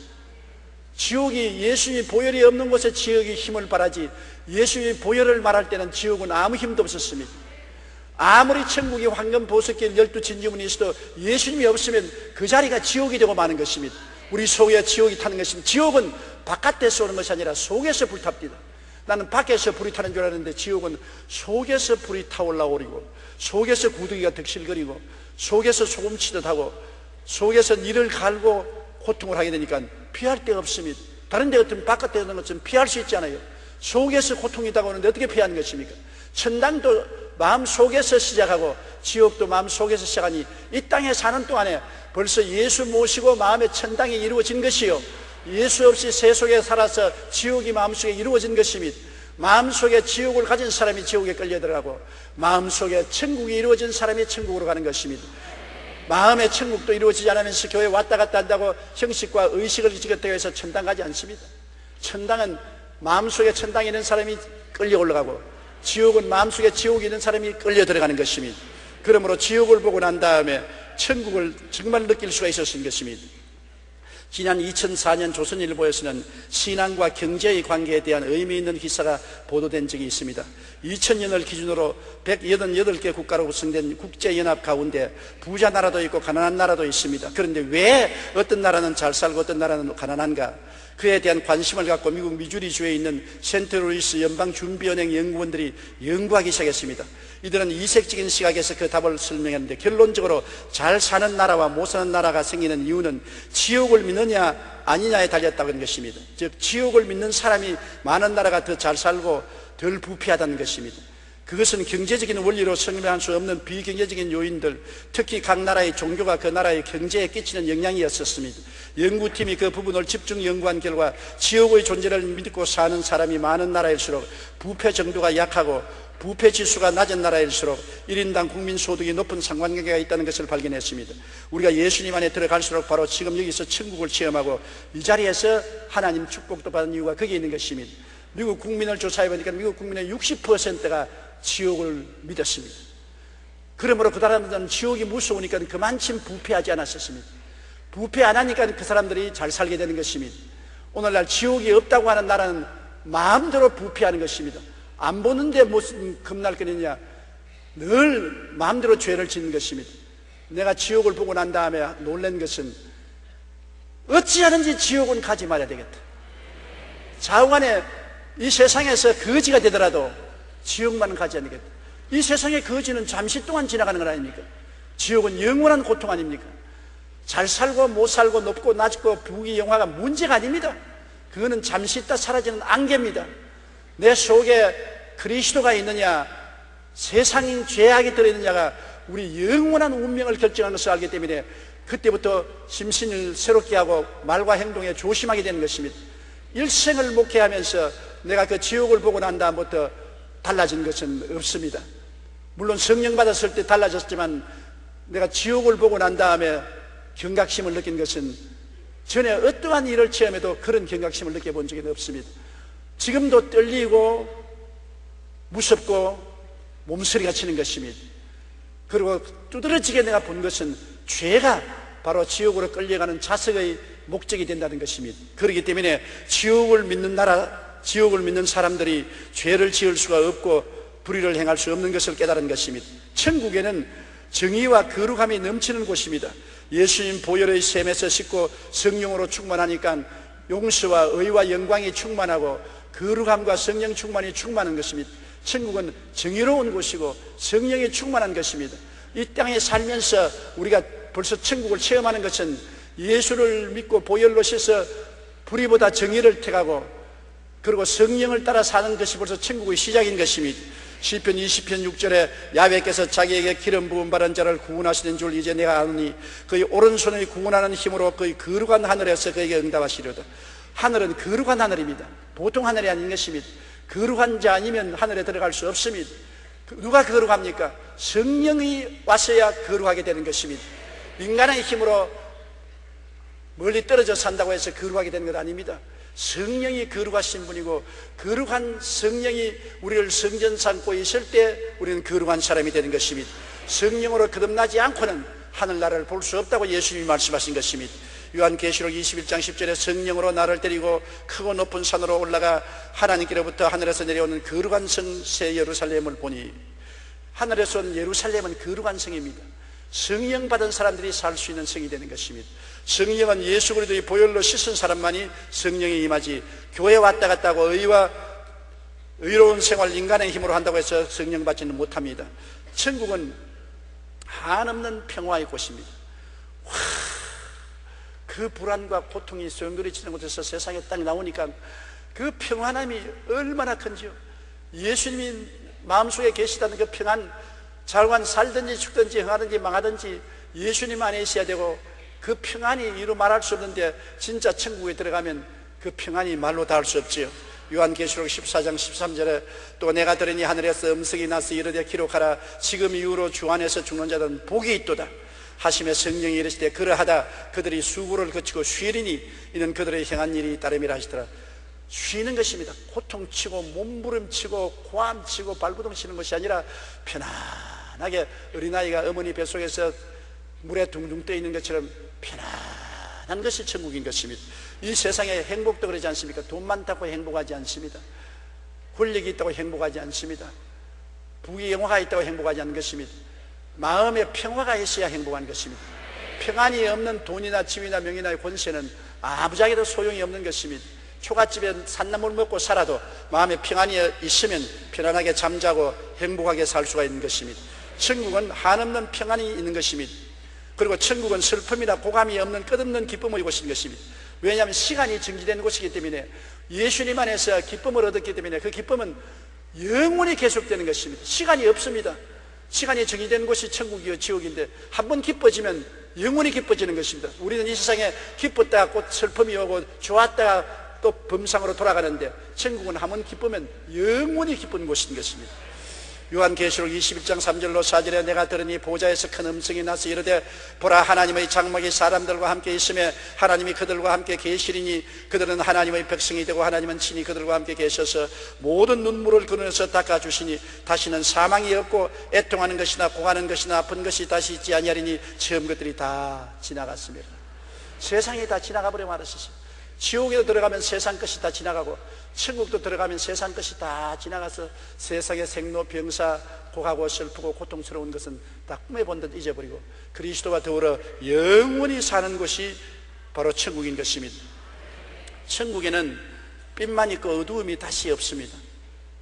지옥이, 예수님이 보혈이 없는 곳에 지옥이 힘을 발하지, 예수님이 보혈을 말할 때는 지옥은 아무 힘도 없었습니다. 아무리 천국이 황금 보석길 12진주문이 있어도 예수님이 없으면 그 자리가 지옥이 되고 마는 것입니다. 우리 속에 지옥이 타는 것입니다. 지옥은 바깥에서 오는 것이 아니라 속에서 불탑니다. 나는 밖에서 불이 타는 줄 알았는데 지옥은 속에서 불이 타올라오리고, 속에서 구더기가 득실거리고, 속에서 소금치듯 하고, 속에서 이를 갈고 고통을 하게 되니까 피할 데가 없습니다. 다른 데 같은 바깥에 있는 것은 피할 수 있잖아요. 속에서 고통이 다가오는데 어떻게 피하는 것입니까? 천당도 마음 속에서 시작하고 지옥도 마음 속에서 시작하니 이 땅에 사는 동안에 벌써 예수 모시고 마음의 천당이 이루어진 것이요, 예수 없이 세속에 살아서 지옥이 마음속에 이루어진 것입니다. 마음속에 지옥을 가진 사람이 지옥에 끌려 들어가고, 마음속에 천국이 이루어진 사람이 천국으로 가는 것입니다. 마음의 천국도 이루어지지 않으면서 교회 왔다 갔다 한다고 형식과 의식을 지켰다고 해서 천당 가지 않습니다. 천당은 마음속에 천당이 있는 사람이 끌려 올라가고, 지옥은 마음속에 지옥이 있는 사람이 끌려 들어가는 것입니다. 그러므로 지옥을 보고 난 다음에 천국을 정말 느낄 수가 있었던 것입니다. 지난 2004년 조선일보에서는 신앙과 경제의 관계에 대한 의미 있는 기사가 보도된 적이 있습니다. 2000년을 기준으로 188개 국가로 구성된 국제연합 가운데 부자 나라도 있고 가난한 나라도 있습니다. 그런데 왜 어떤 나라는 잘 살고 어떤 나라는 가난한가? 그에 대한 관심을 갖고 미국 미주리주에 있는 센트루이스 연방준비은행 연구원들이 연구하기 시작했습니다. 이들은 이색적인 시각에서 그 답을 설명했는데, 결론적으로 잘 사는 나라와 못 사는 나라가 생기는 이유는 지옥을 믿느냐 아니냐에 달렸다는 것입니다. 즉 지옥을 믿는 사람이 많은 나라가 더 잘 살고 덜 부패하다는 것입니다. 그것은 경제적인 원리로 설명할 수 없는 비경제적인 요인들, 특히 각 나라의 종교가 그 나라의 경제에 끼치는 영향이었습니다. 연구팀이 그 부분을 집중 연구한 결과 지옥의 존재를 믿고 사는 사람이 많은 나라일수록 부패 정도가 약하고 부패 지수가 낮은 나라일수록 1인당 국민 소득이 높은 상관관계가 있다는 것을 발견했습니다. 우리가 예수님 안에 들어갈수록 바로 지금 여기서 천국을 체험하고 이 자리에서 하나님 축복도 받은 이유가 거기에 있는 것입니다. 미국 국민을 조사해보니까 미국 국민의 60%가 지옥을 믿었습니다. 그러므로 그 사람들은 지옥이 무서우니까 그만큼 부패하지 않았었습니다. 부패 안 하니까 그 사람들이 잘 살게 되는 것입니다. 오늘날 지옥이 없다고 하는 나라는 마음대로 부패하는 것입니다. 안 보는데 무슨 겁날거리냐, 늘 마음대로 죄를 짓는 것입니다. 내가 지옥을 보고 난 다음에 놀란 것은 어찌하는지 지옥은 가지 말아야 되겠다. 좌우간에 이 세상에서 거지가 되더라도 지옥만은 가지 않겠다. 이 세상의 거지는 잠시 동안 지나가는 건 아닙니까? 지옥은 영원한 고통 아닙니까? 잘 살고 못 살고 높고 낮고 부귀 영화가 문제가 아닙니다. 그거는 잠시 있다 사라지는 안개입니다. 내 속에 그리스도가 있느냐 세상인 죄악이 들어있느냐가 우리 영원한 운명을 결정하는 것을 알기 때문에 그때부터 심신을 새롭게 하고 말과 행동에 조심하게 되는 것입니다. 일생을 목회하면서 내가 그 지옥을 보고 난 다음부터 달라진 것은 없습니다. 물론 성령 받았을 때 달라졌지만 내가 지옥을 보고 난 다음에 경각심을 느낀 것은 전에 어떠한 일을 체험해도 그런 경각심을 느껴본 적이 없습니다. 지금도 떨리고 무섭고 몸서리가 치는 것입니다. 그리고 두드러지게 내가 본 것은 죄가 바로 지옥으로 끌려가는 자석의 목적이 된다는 것입니다. 그렇기 때문에 지옥을 믿는 나라, 지옥을 믿는 사람들이 죄를 지을 수가 없고 불의를 행할 수 없는 것을 깨달은 것입니다. 천국에는 정의와 거룩함이 넘치는 곳입니다. 예수님 보혈의 샘에서 씻고 성령으로 충만하니까 용서와 의와 영광이 충만하고 거룩함과 성령 충만이 충만한 것입니다. 천국은 정의로운 곳이고 성령이 충만한 것입니다. 이 땅에 살면서 우리가 벌써 천국을 체험하는 것은 예수를 믿고 보혈로 씻어 불의보다 정의를 택하고 그리고 성령을 따라 사는 것이 벌써 천국의 시작인 것입니다. 시편 20편 6절에 야훼께서 자기에게 기름 부음 받은 자를 구원하시는 줄 이제 내가 아노니 그의 오른손의 구원하는 힘으로 그의 거룩한 하늘에서 그에게 응답하시려다. 하늘은 거룩한 하늘입니다. 보통 하늘이 아닌 것입니다. 거룩한 자 아니면 하늘에 들어갈 수 없습니다. 누가 거룩합니까? 성령이 왔어야 거룩하게 되는 것입니다. 인간의 힘으로 멀리 떨어져 산다고 해서 거룩하게 되는 것 아닙니다. 성령이 거룩하신 분이고 거룩한 성령이 우리를 성전 삼고 있을 때 우리는 거룩한 사람이 되는 것입니다. 성령으로 거듭나지 않고는 하늘나라를 볼 수 없다고 예수님이 말씀하신 것입니다. 요한계시록 21장 10절에 성령으로 나를 데리고 크고 높은 산으로 올라가 하나님께로부터 하늘에서 내려오는 거룩한 성새 예루살렘을 보니, 하늘에서 온 예루살렘은 거룩한 성입니다. 성령 받은 사람들이 살 수 있는 성이 되는 것입니다. 성령은 예수 그리스도의 보혈로 씻은 사람만이 성령이 임하지, 교회 왔다 갔다 하고 의와 의로운 생활 인간의 힘으로 한다고 해서 성령 받지는 못합니다. 천국은 한없는 평화의 곳입니다. 그 불안과 고통이 소용돌이치는 곳에서 세상에 딱 나오니까 그 평안함이 얼마나 큰지요. 예수님이 마음속에 계시다는 그 평안, 잘관 살든지 죽든지 흥하든지 망하든지 예수님 안에 있어야 되고, 그 평안이 이루 말할 수 없는데 진짜 천국에 들어가면 그 평안이 말로 닿을 수 없지요. 요한계시록 14장 13절에 또 내가 들으니 하늘에서 음성이 나서 이르되 기록하라. 지금 이후로 주 안에서 죽는 자들은 복이 있도다 하시며 성령이 이르시되 그러하다 그들이 수고를 거치고 쉬리니 이는 그들의 행한 일이 따름이라 하시더라. 쉬는 것입니다. 고통치고 몸부림치고 고함치고 발부둥 치는 것이 아니라 편안하게 어린아이가 어머니 뱃속에서 물에 둥둥 떠 있는 것처럼 편안한 것이 천국인 것입니다. 이 세상에 행복도 그러지 않습니까? 돈 많다고 행복하지 않습니다. 권력이 있다고 행복하지 않습니다. 부귀 영화가 있다고 행복하지 않는 것입니다. 마음에 평화가 있어야 행복한 것입니다. 평안이 없는 돈이나 지위나 명예나 권세는 아무짝에도 소용이 없는 것입니다. 초가집에 산나물 먹고 살아도 마음에 평안이 있으면 편안하게 잠자고 행복하게 살 수가 있는 것입니다. 천국은 한없는 평안이 있는 것입니다. 그리고 천국은 슬픔이나 고감이 없는 끝없는 기쁨의 곳인 것입니다. 왜냐하면 시간이 정지된 곳이기 때문에, 예수님 안에서 기쁨을 얻었기 때문에 그 기쁨은 영원히 계속되는 것입니다. 시간이 없습니다. 시간이 정의된 곳이 천국이요 지옥인데 한 번 기뻐지면 영원히 기뻐지는 것입니다. 우리는 이 세상에 기뻤다가 곧 슬픔이 오고 좋았다가 또 범상으로 돌아가는데, 천국은 한 번 기쁘면 영원히 기쁜 곳인 것입니다. 요한계시록 21장 3절로 4절에 내가 들으니 보좌에서 큰 음성이 나서 이르되 보라, 하나님의 장막이 사람들과 함께 있으며 하나님이 그들과 함께 계시리니 그들은 하나님의 백성이 되고 하나님은 친히 그들과 함께 계셔서 모든 눈물을 그늘에서 닦아주시니 다시는 사망이 없고 애통하는 것이나 고하는 것이나 아픈 것이 다시 있지 아니하리니 처음 것들이 다 지나갔습니다. 세상이 다 지나가 버려 말았었어요. 지옥에도 들어가면 세상 것이 다 지나가고 천국도 들어가면 세상 것이 다 지나가서 세상의 생로 병사 고하고 슬프고 고통스러운 것은 다 꿈에 본 듯 잊어버리고 그리스도와 더불어 영원히 사는 곳이 바로 천국인 것입니다. 천국에는 빛만 있고 어두움이 다시 없습니다.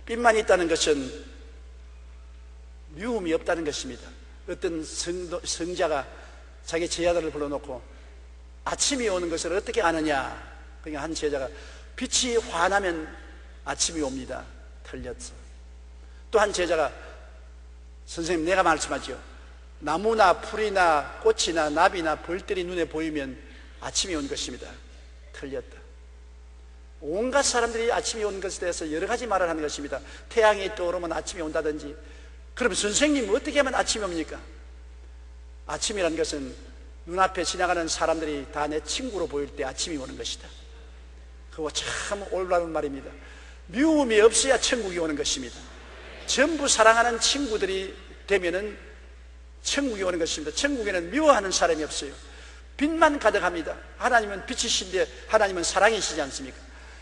빛만 있다는 것은 미움이 없다는 것입니다. 어떤 성자가 자기 제자들을 불러놓고 아침이 오는 것을 어떻게 아느냐, 그러니까 한 제자가 빛이 환하면 아침이 옵니다. 틀렸어. 또 한 제자가 선생님 내가 말씀하죠. 나무나 풀이나 꽃이나 나비나 벌들이 눈에 보이면 아침이 온 것입니다. 틀렸다. 온갖 사람들이 아침이 온 것에 대해서 여러 가지 말을 하는 것입니다. 태양이 떠오르면 아침이 온다든지. 그럼 선생님 어떻게 하면 아침이 옵니까? 아침이라는 것은 눈앞에 지나가는 사람들이 다 내 친구로 보일 때 아침이 오는 것이다. 그거 참 올바른 말입니다. 미움이 없어야 천국이 오는 것입니다. 전부 사랑하는 친구들이 되면은 천국이 오는 것입니다. 천국에는 미워하는 사람이 없어요. 빛만 가득합니다. 하나님은 빛이신데 하나님은 사랑이시지 않습니까?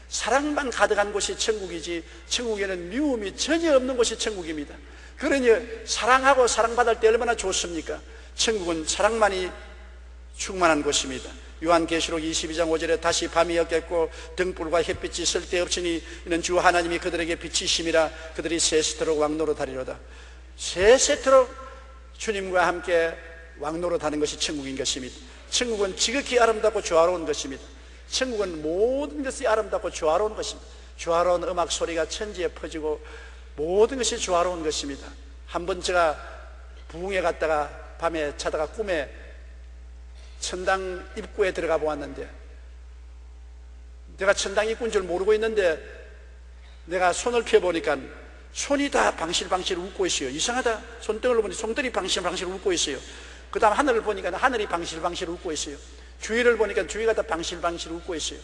사랑만 가득한 곳이 천국이지, 천국에는 미움이 전혀 없는 곳이 천국입니다. 그러니 사랑하고 사랑받을 때 얼마나 좋습니까? 천국은 사랑만이 충만한 곳입니다. 요한계시록 22장 5절에 다시 밤이 였겠고 등불과 햇빛이 쓸데없으니 이는 주 하나님이 그들에게 빛이심이라 그들이 세세토록 왕노릇하리로다. 세세토록 주님과 함께 왕노릇하는 것이 천국인 것입니다. 천국은 지극히 아름답고 조화로운 것입니다. 천국은 모든 것이 아름답고 조화로운 것입니다. 조화로운 음악 소리가 천지에 퍼지고 모든 것이 조화로운 것입니다. 한번 제가 부흥회 갔다가 밤에 자다가 꿈에 천당 입구에 들어가 보았는데, 내가 천당 입구인 줄 모르고 있는데 내가 손을 펴보니까 손이 다 방실방실 웃고 있어요. 이상하다. 손등을 보니 손들이 방실방실 웃고 있어요. 그 다음 하늘을 보니까 하늘이 방실방실 웃고 있어요. 주위를 보니까 주위가 다 방실방실 웃고 있어요.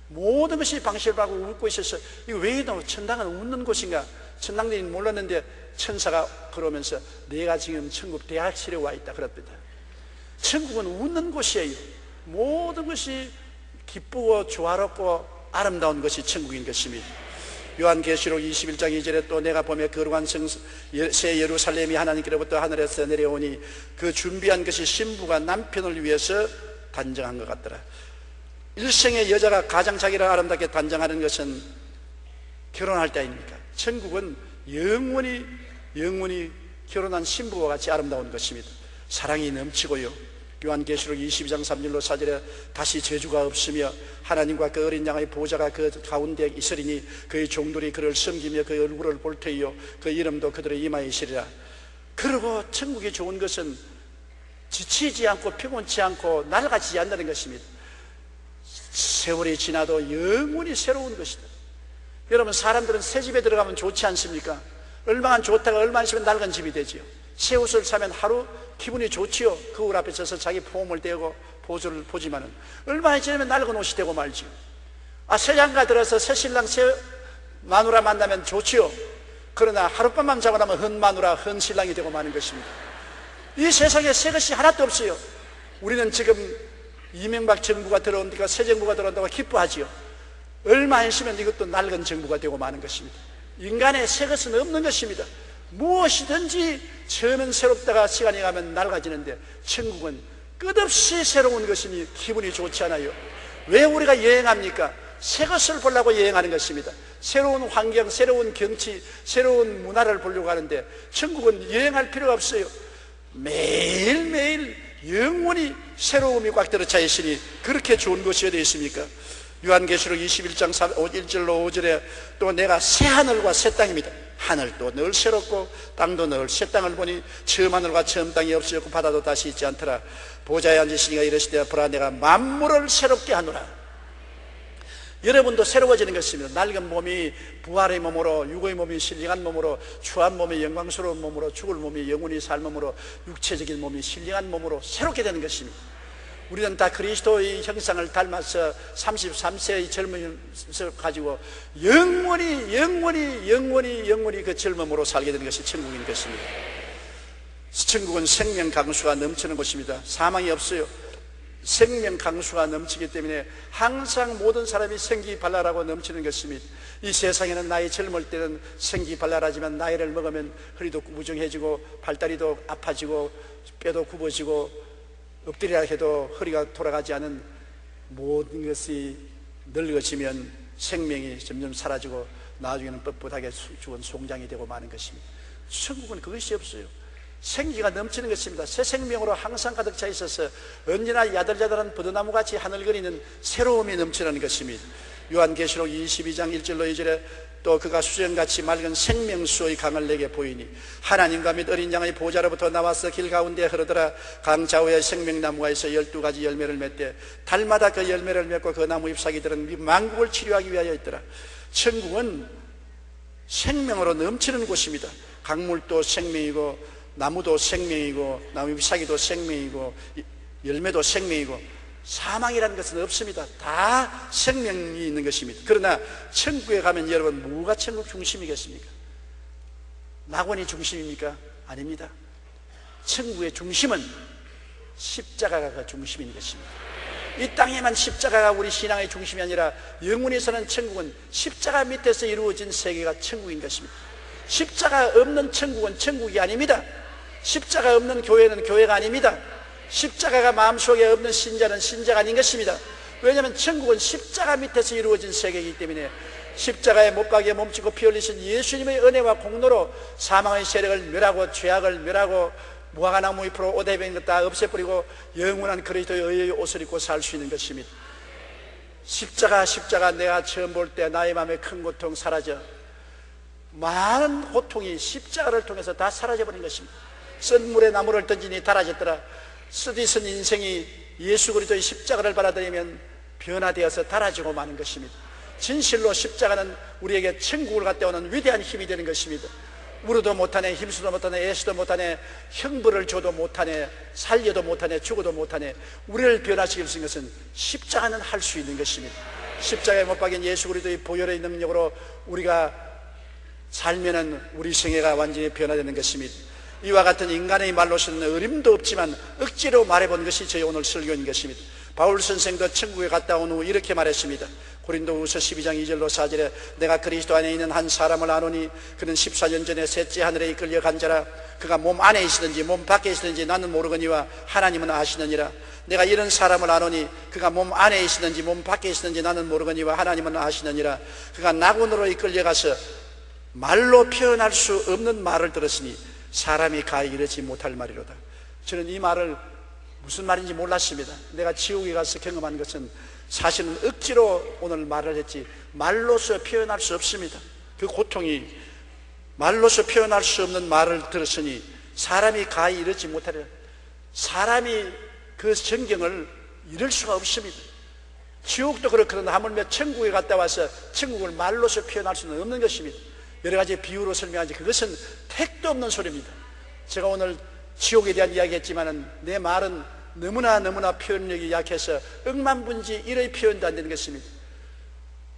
모든 것이 방실방실 웃고 있어서 이거 왜 이러 천당은 웃는 곳인가? 천당들이 몰랐는데 천사가 그러면서 내가 지금 천국 대학실에 와 있다 그랬답니다. 천국은 웃는 곳이에요. 모든 것이 기쁘고 조화롭고 아름다운 것이 천국인 것입니다. 요한계시록 21장 2절에 또 내가 보며 거룩한 새 예루살렘이 하나님께로부터 하늘에서 내려오니 그 준비한 것이 신부가 남편을 위해서 단정한 것 같더라. 일생의 여자가 가장 자기를 아름답게 단정하는 것은 결혼할 때 아닙니까? 천국은 영원히 결혼한 신부와 같이 아름다운 것입니다. 사랑이 넘치고요. 요한계시록 22장 3절로 4절에 다시 저주가 없으며 하나님과 그 어린 양의 보좌가 그 가운데 있으리니 그의 종들이 그를 섬기며 그의 얼굴을 볼 터이요 그 이름도 그들의 이마에 있으리라. 그리고 천국이 좋은 것은 지치지 않고 피곤치 않고 낡아지지 않는다는 것입니다. 세월이 지나도 영원히 새로운 것이다. 여러분, 사람들은 새 집에 들어가면 좋지 않습니까? 얼마나 좋다가 얼마나 있으면 낡은 집이 되지요. 새 옷을 사면 하루 기분이 좋지요. 거울 앞에 서서 자기 폼을 떼고 보조를 보지만은 얼마나 지나면 낡은 옷이 되고 말지요. 새 장가 들어서 새 신랑 새 마누라 만나면 좋지요. 그러나 하룻밤만 자고 나면 헌 마누라 헌 신랑이 되고 마는 것입니다. 이 세상에 새 것이 하나도 없어요. 우리는 지금 이명박 정부가 들어온다고, 새 정부가 들어온다고 기뻐하지요. 얼마 안 있으면 이것도 낡은 정부가 되고 마는 것입니다. 인간의 새 것은 없는 것입니다. 무엇이든지 처음엔 새롭다가 시간이 가면 낡아지는데 천국은 끝없이 새로운 것이니 기분이 좋지 않아요. 왜 우리가 여행합니까? 새 것을 보려고 여행하는 것입니다. 새로운 환경, 새로운 경치, 새로운 문화를 보려고 하는데 천국은 여행할 필요가 없어요. 매일매일 영원히 새로움이 꽉 들어차 있으니 그렇게 좋은 것이 어디 있습니까? 요한계시록 21장 1절로 5절에 또 내가 새 하늘과 새 땅입니다. 하늘도 늘 새롭고 땅도 늘 새 땅을 보니 처음 하늘과 처음 땅이 없어졌고 바다도 다시 있지 않더라. 보좌에 앉으시니가 이르시되 보라 내가 만물을 새롭게 하노라. 여러분도 새로워지는 것입니다. 낡은 몸이 부활의 몸으로, 육의 몸이 신령한 몸으로, 추한 몸이 영광스러운 몸으로, 죽을 몸이 영원히 살 몸으로, 육체적인 몸이 신령한 몸으로 새롭게 되는 것입니다. 우리는 다 그리스도의 형상을 닮아서 33세의 젊음을 가지고 영원히 그 젊음으로 살게 되는 것이 천국인 것입니다. 천국은 생명 강수가 넘치는 곳입니다. 사망이 없어요. 생명 강수가 넘치기 때문에 항상 모든 사람이 생기발랄하고 넘치는 것입니다. 이 세상에는 나이 젊을 때는 생기발랄하지만 나이를 먹으면 허리도 구부정해지고 발다리도 아파지고 뼈도 굽어지고 엎드리라 해도 허리가 돌아가지 않은 모든 것이 늙어지면 생명이 점점 사라지고 나중에는 뻣뻣하게 죽은 송장이 되고 마는 것입니다. 천국은 그것이 없어요. 생기가 넘치는 것입니다. 새 생명으로 항상 가득 차 있어서 언제나 야들야들한 버드나무같이 하늘거리는 새로움이 넘치는 것입니다. 요한계시록 22장 1절로 2절에 또 그가 수정같이 맑은 생명수의 강을 내게 보이니 하나님과 및 어린 양의 보좌로부터 나와서 길 가운데 흐르더라. 강 좌우에 생명나무가 있어 12가지 열매를 맺되 달마다 그 열매를 맺고 그 나무 잎사귀들은 만국을 치료하기 위하여 있더라. 천국은 생명으로 넘치는 곳입니다. 강물도 생명이고 나무도 생명이고 나무 잎사귀도 생명이고 열매도 생명이고 사망이라는 것은 없습니다. 다 생명이 있는 것입니다. 그러나 천국에 가면 여러분 뭐가 천국 중심이겠습니까? 낙원이 중심입니까? 아닙니다. 천국의 중심은 십자가가 그 중심인 것입니다. 이 땅에만 십자가가 우리 신앙의 중심이 아니라 영원히 사는 천국은 십자가 밑에서 이루어진 세계가 천국인 것입니다. 십자가 없는 천국은 천국이 아닙니다. 십자가 없는 교회는 교회가 아닙니다. 십자가가 마음속에 없는 신자는 신자가 아닌 것입니다. 왜냐하면 천국은 십자가 밑에서 이루어진 세계이기 때문에 십자가에 못 박에 몸치고 피 흘리신 예수님의 은혜와 공로로 사망의 세력을 멸하고 죄악을 멸하고 무화과나무 잎으로 옷에 배인 것 다 없애버리고 영원한 그리스도의 의의 옷을 입고 살 수 있는 것입니다. 십자가 내가 처음 볼 때 나의 마음의 큰 고통 사라져 많은 고통이 십자가를 통해서 다 사라져버린 것입니다. 쓴 물에 나무를 던지니 달아졌더라. 쓰디쓴 인생이 예수 그리스도의 십자가를 받아들이면 변화되어서 달아지고 마는 것입니다. 진실로 십자가는 우리에게 천국을 갖다 오는 위대한 힘이 되는 것입니다. 울어도 못하네, 힘쓰도 못하네, 애쓰도 못하네, 형벌을 줘도 못하네, 살려도 못하네, 죽어도 못하네. 우리를 변화시킬 수 있는 것은 십자가는 할 수 있는 것입니다. 십자가에 못 박인 예수 그리스도의 보혈의 능력으로 우리가 살면은 우리 생애가 완전히 변화되는 것입니다. 이와 같은 인간의 말로서는 어림도 없지만 억지로 말해본 것이 저희 오늘 설교인 것입니다. 바울 선생도 천국에 갔다 온 후 이렇게 말했습니다. 고린도후서 12장 2절로 4절에 내가 그리스도 안에 있는 한 사람을 아노니 그는 14년 전에 셋째 하늘에 이끌려 간 자라. 그가 몸 안에 있으든지 몸 밖에 있으든지 나는 모르거니와 하나님은 아시느니라. 내가 이런 사람을 아노니 그가 몸 안에 있으든지 몸 밖에 있으든지 나는 모르거니와 하나님은 아시느니라. 그가 낙원으로 이끌려가서 말로 표현할 수 없는 말을 들었으니 사람이 가히 이르지 못할 말이로다. 저는 이 말을 무슨 말인지 몰랐습니다. 내가 지옥에 가서 경험한 것은 사실은 억지로 오늘 말을 했지 말로서 표현할 수 없습니다. 그 고통이 말로서 표현할 수 없는 말을 들었으니 사람이 가히 이르지 못하리라. 사람이 그 전경을 이룰 수가 없습니다. 지옥도 그렇거든 하물며 천국에 갔다 와서 천국을 말로서 표현할 수는 없는 것입니다. 여러 가지 비유로 설명하지 그것은 택도 없는 소리입니다. 제가 오늘 지옥에 대한 이야기했지만은 내 말은 너무나 표현력이 약해서 억만분지 1의 표현도 안 되는 것입니다.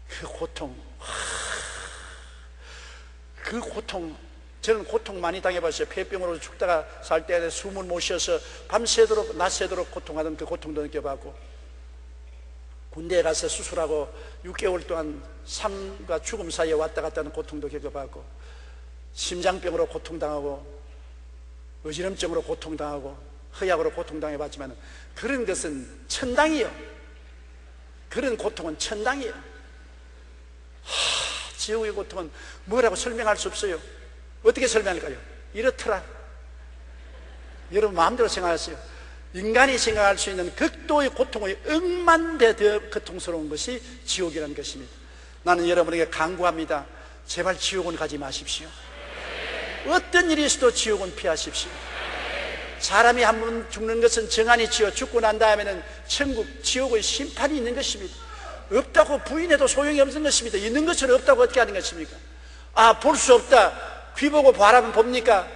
그 고통, 그 고통, 저는 고통 많이 당해봤어요. 폐병으로 죽다가 살 때 숨을 못 쉬어서 밤새도록 낮새도록 고통하던 그 고통도 느껴봤고, 군대에 가서 수술하고 6개월 동안 삶과 죽음 사이에 왔다 갔다 하는 고통도 겪어봤고, 심장병으로 고통당하고 어지럼증으로 고통당하고 허약으로 고통당해봤지만 그런 것은 천당이요. 그런 고통은 천당이요. 지옥의 고통은 뭐라고 설명할 수 없어요. 어떻게 설명할까요? 이렇더라. 여러분 마음대로 생각하세요. 인간이 생각할 수 있는 극도의 고통의 억만배 더 고통스러운 것이 지옥이라는 것입니다. 나는 여러분에게 강구합니다. 제발 지옥은 가지 마십시오. 어떤 일이 있어도 지옥은 피하십시오. 사람이 한 번 죽는 것은 정한이지요. 죽고 난 다음에는 천국, 지옥의 심판이 있는 것입니다. 없다고 부인해도 소용이 없는 것입니다. 있는 것을 없다고 어떻게 하는 것입니까? 볼 수 없다. 귀 보고 바라보면 봅니까?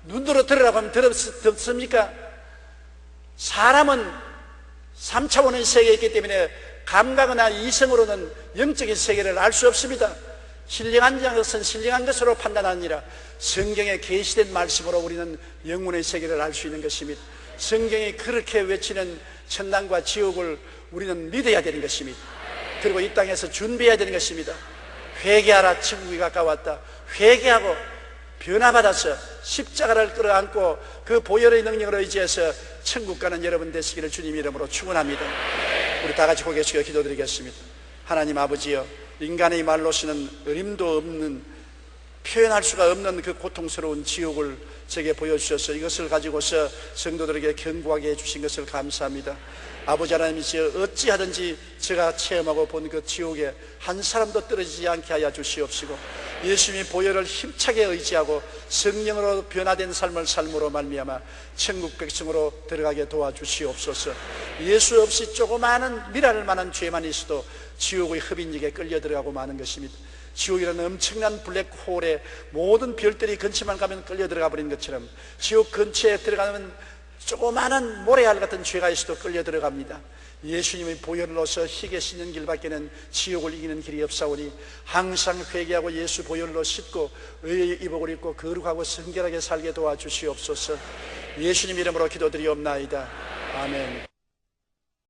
눈으로 들으라고 하면 듣습니까? 사람은 3차원의 세계에 있기 때문에 감각이나 이성으로는 영적인 세계를 알 수 없습니다. 신령한 것은 신령한 것으로 판단하느니라. 성경에 계시된 말씀으로 우리는 영혼의 세계를 알 수 있는 것입니다. 성경이 그렇게 외치는 천당과 지옥을 우리는 믿어야 되는 것입니다. 그리고 이 땅에서 준비해야 되는 것입니다. 회개하라, 천국이 가까웠다. 회개하고 변화받아서 십자가를 끌어안고 그 보혈의 능력을 의지해서 천국 가는 여러분 되시기를 주님 이름으로 축원합니다. 우리 다 같이 고개 숙여 기도드리겠습니다. 하나님 아버지여, 인간의 말로서는 어림도 없는, 표현할 수가 없는 그 고통스러운 지옥을 제게 보여주셔서 이것을 가지고서 성도들에게 견고하게 해주신 것을 감사합니다. 아버지 하나님이시여, 어찌하든지 제가 체험하고 본 그 지옥에 한 사람도 떨어지지 않게 하여 주시옵시고, 예수님의 보혈을 힘차게 의지하고 성령으로 변화된 삶을 삶으로 말미암아 천국 백성으로 들어가게 도와주시옵소서. 예수 없이 조그마한 미랄 만한 죄만 있어도 지옥의 흡인력에 끌려 들어가고 마는 것입니다. 지옥이라는 엄청난 블랙홀에 모든 별들이 근처만 가면 끌려 들어가 버린 것처럼 지옥 근처에 들어가면 조그마한 모래알 같은 죄가 있어도 끌려 들어갑니다. 예수님의 보혈로서 희게 씻는 길밖에는 지옥을 이기는 길이 없사오니 항상 회개하고 예수 보혈로 씻고 의의 이복을 입고 거룩하고 성결하게 살게 도와주시옵소서. 예수님 이름으로 기도드리옵나이다. 아멘.